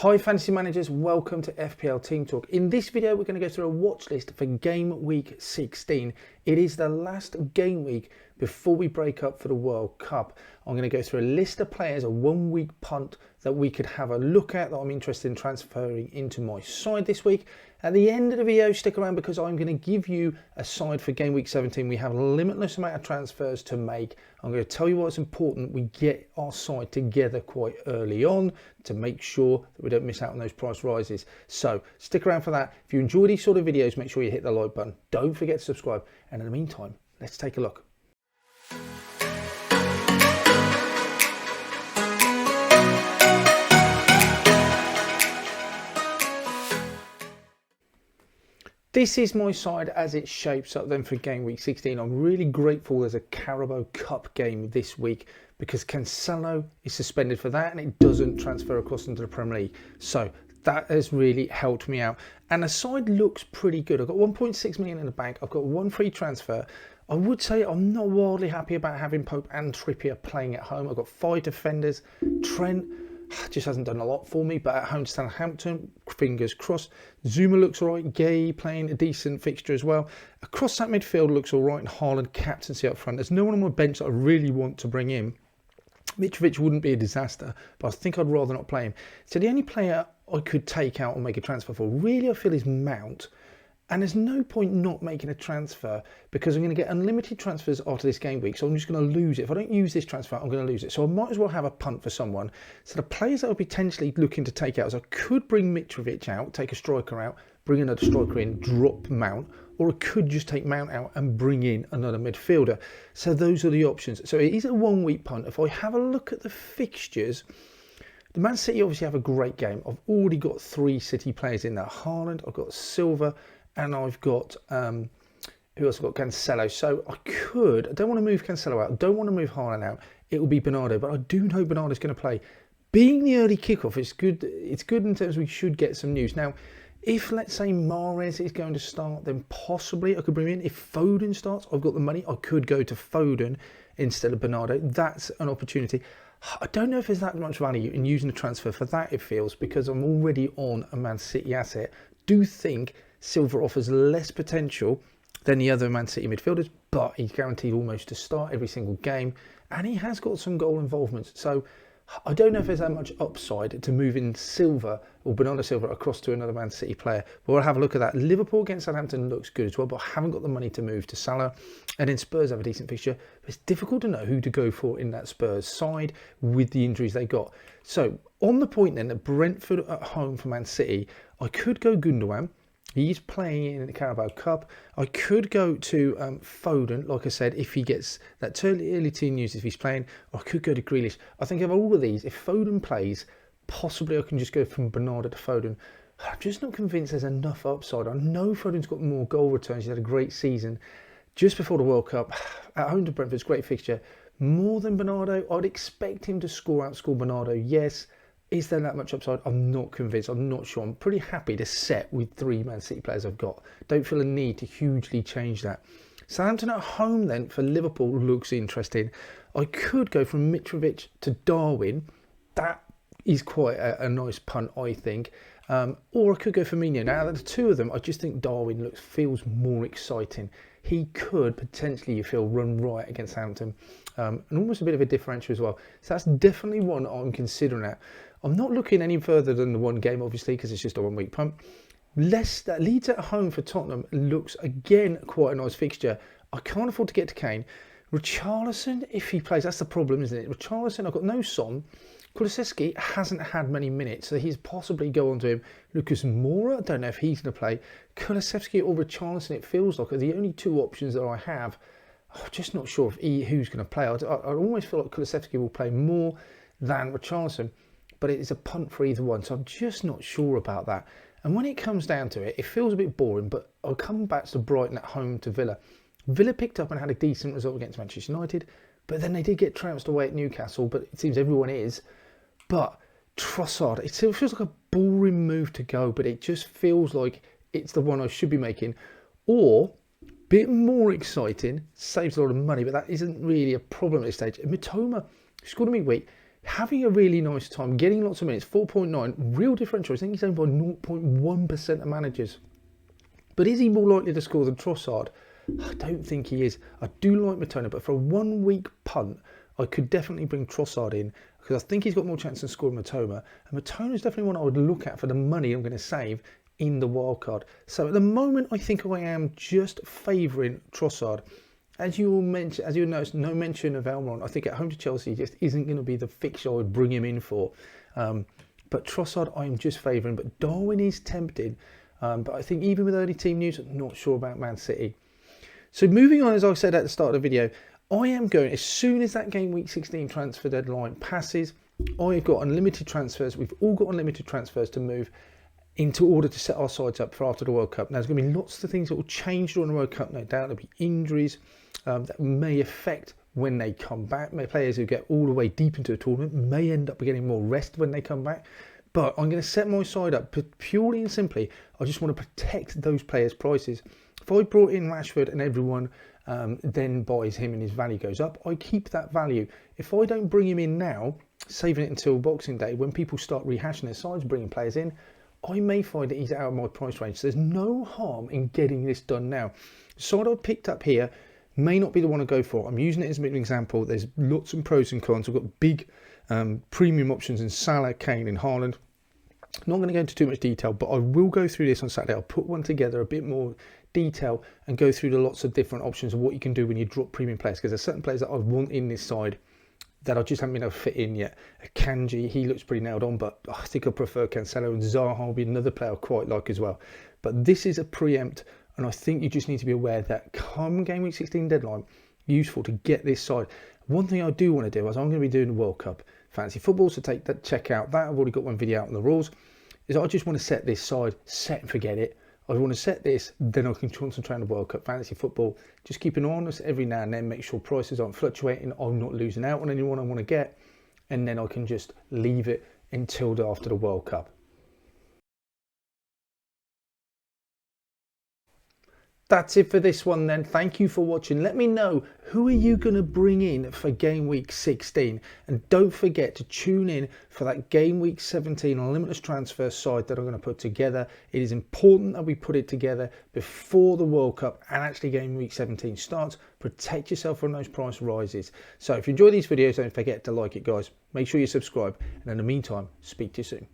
Hi fantasy managers, welcome to FPL Team Talk. In this video we're going to go through a watch list for game week 16. It is the last game week before we break up for the World Cup. I'm going to go through a list of players, a 1 week punt that we could have a look at that I'm interested in transferring into my side this week. At the end of the video, stick around because I'm going to give you a side for game week 17. We have a limitless amount of transfers to make. I'm going to tell you what's important. We get our side together quite early on to make sure that we don't miss out on those price rises. So stick around for that. If you enjoy these sort of videos, make sure you hit the like button. Don't forget to subscribe. And in the meantime, let's take a look. This is my side as it shapes up then for game week 16. I'm really grateful there's a Carabao Cup game this week because Cancelo is suspended for that and it doesn't transfer across into the Premier League. So that has really helped me out. And the side looks pretty good. I've got 1.6 million in the bank. I've got one free transfer. I would say I'm not wildly happy about having Pope and Trippier playing at home. I've got 5 defenders. Trent just hasn't done a lot for me, but at home to Southampton, fingers crossed. Zuma looks all right. Gay playing a decent fixture as well. Across that midfield looks all right, and Haaland captaincy up front. There's no one on my bench that I really want to bring in. Mitrovic wouldn't be a disaster, but I think I'd rather not play him. So the only player I could take out and make a transfer for, really I feel, is Mount. And there's no point not making a transfer because I'm going to get unlimited transfers after this game week. So I'm just going to lose it. If I don't use this transfer, I'm going to lose it. So I might as well have a punt for someone. So the players that I'll potentially looking to take out is I could bring Mitrovic out, take a striker out, bring another striker in, drop Mount. Or I could just take Mount out and bring in another midfielder. So those are the options. So it is a 1 week punt. If I have a look at the fixtures, the Man City obviously have a great game. I've already got 3 City players in there. Haaland, I've got Silva, and I've got, who else? I've got Cancelo. So I don't want to move Cancelo out. I don't want to move Haaland out. It will be Bernardo, but I do know Bernardo's going to play. Being the early kickoff, it's good. It's good in terms of we should get some news. Now, if let's say Mahrez is going to start, then possibly I could bring him in. If Foden starts, I've got the money. I could go to Foden instead of Bernardo. That's an opportunity. I don't know if there's that much value in using a transfer for that, it feels, because I'm already on a Man City asset. Do think Silva offers less potential than the other Man City midfielders, but he's guaranteed almost to start every single game, and he has got some goal involvement. So I don't know if there's that much upside to moving Silva or Bernardo Silva across to another Man City player. But we'll have a look at that. Liverpool against Southampton looks good as well, but I haven't got the money to move to Salah. And then Spurs have a decent fixture. But it's difficult to know who to go for in that Spurs side with the injuries they got. So on the point then that Brentford at home for Man City, I could go Gundogan. He's playing in the Carabao Cup. I could go to Foden, like I said, if he gets that early team news, if he's playing. Or I could go to Grealish. I think of all of these, if Foden plays, possibly I can just go from Bernardo to Foden. I'm just not convinced there's enough upside. I know Foden's got more goal returns. He's had a great season just before the World Cup. At home to Brentford's great fixture. More than Bernardo. I'd expect him to outscore Bernardo, yes. Is there that much upside? I'm not convinced. I'm not sure. I'm pretty happy to set with 3 Man City players I've got. Don't feel a need to hugely change that. Southampton at home then for Liverpool looks interesting. I could go from Mitrovic to Darwin. That is quite a nice punt, I think. Or I could go for Firmino. Now, out of the 2 of them, I just think Darwin feels more exciting. He could potentially, you feel, run right against Southampton. And almost a bit of a differential as well. So that's definitely one I'm considering at. I'm not looking any further than the 1 game, obviously, because it's just a 1 week punt. Leicester, Leeds at home for Tottenham looks, again, quite a nice fixture. I can't afford to get to Kane. Richarlison, if he plays, that's the problem, isn't it? Richarlison, I've got no Son. Kulusevski hasn't had many minutes, so he's possibly go on to him. Lucas Moura, I don't know if he's going to play. Kulusevski or Richarlison, it feels like, are the only 2 options that I have. I'm just not sure who's going to play. I almost feel like Kulusevski will play more than Richarlison, but it is a punt for either one, so I'm just not sure about that. And when it comes down to it, it feels a bit boring, but I'll come back to Brighton at home to Villa. Villa picked up and had a decent result against Manchester United, but then they did get trounced away at Newcastle, but it seems everyone is. But Trossard, it still feels like a boring move to go, but it just feels like it's the one I should be making. Or, bit more exciting, saves a lot of money, but that isn't really a problem at this stage. Mitoma scored a midweek. having a really nice time, getting lots of minutes. 4.9, real differential. I think he's owned by 0.1% of managers. But is he more likely to score than Trossard? I don't think he is. I do like Matona, but for a 1 week punt, I could definitely bring Trossard in because I think he's got more chance of scoring Matoma. And Matona is definitely one I would look at for the money I'm going to save in the wildcard. So at the moment, I think I am just favouring Trossard. As you will mention, as you'll notice, no mention of Almiron. I think at home to Chelsea just isn't going to be the fixture I would bring him in for. But Trossard, I am just favouring. But Darwin is tempted. But I think even with early team news, I'm not sure about Man City. So moving on, as I said at the start of the video, I am going, as soon as that game week 16 transfer deadline passes, I've got unlimited transfers. We've all got unlimited transfers to move into order to set our sides up for after the World Cup. Now, there's going to be lots of things that will change during the World Cup, no doubt. There'll be injuries that may affect when they come back. Players who get all the way deep into the tournament may end up getting more rest when they come back. But I'm going to set my side up purely and simply. I just want to protect those players' prices. If I brought in Rashford and everyone then buys him and his value goes up, I keep that value. If I don't bring him in now, saving it until Boxing Day, when people start rehashing their sides, bringing players in, I may find that he's out of my price range. So there's no harm in getting this done now. The side I picked up here may not be the one to go for. I'm using it as an example. There's lots of pros and cons. I've got big premium options in Salah, Kane and Haaland. Not going to go into too much detail, but I will go through this on Saturday. I'll put one together, a bit more detail, and go through the lots of different options of what you can do when you drop premium players, because there's certain players that I want in this side that I just haven't been able to fit in yet. Kanji, he looks pretty nailed on, but I think I prefer Cancelo, and Zaha will be another player I quite like as well. But this is a preempt, and I think you just need to be aware that come game week 16 deadline, useful to get this side. One thing I do want to do is I'm going to be doing the World Cup fantasy football, so check out that. I've already got one video out on the rules. Is I just want to set this side, set and forget it. I want to set this, then I can concentrate on the World Cup fantasy football. Just keep an eye on us every now and then, make sure prices aren't fluctuating, I'm not losing out on anyone I want to get, and then I can just leave it until after the World Cup. That's it for this one then. Thank you for watching. Let me know, who are you going to bring in for game week 16? And don't forget to tune in for that game week 17 unlimited transfer side that I'm going to put together. It is important that we put it together before the World Cup and actually game week 17 starts. Protect yourself from those price rises. So if you enjoy these videos, don't forget to like it, guys. Make sure you subscribe. And in the meantime, speak to you soon.